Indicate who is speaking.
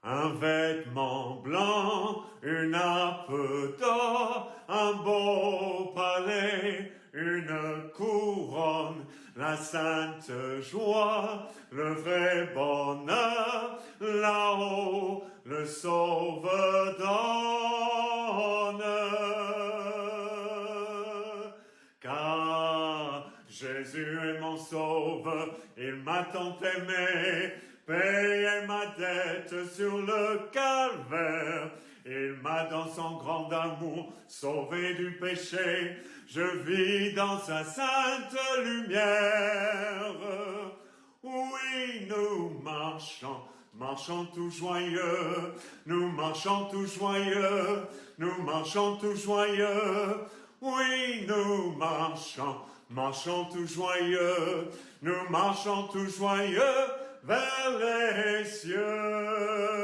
Speaker 1: Un vêtement blanc, une nappe d'or, un beau palais, une couronne, la sainte joie, le vrai bonheur, là-haut le Sauveur donne. Car Jésus est mon sauveur, il m'a tant aimé, payé ma dette sur le calvaire. Il m'a dans son grand amour sauvé du péché. Je vis dans sa sainte lumière. Oui, nous marchons tout joyeux. Nous marchons tout joyeux. Nous marchons tout joyeux. Oui, nous marchons tout joyeux. Nous marchons tout joyeux vers les cieux.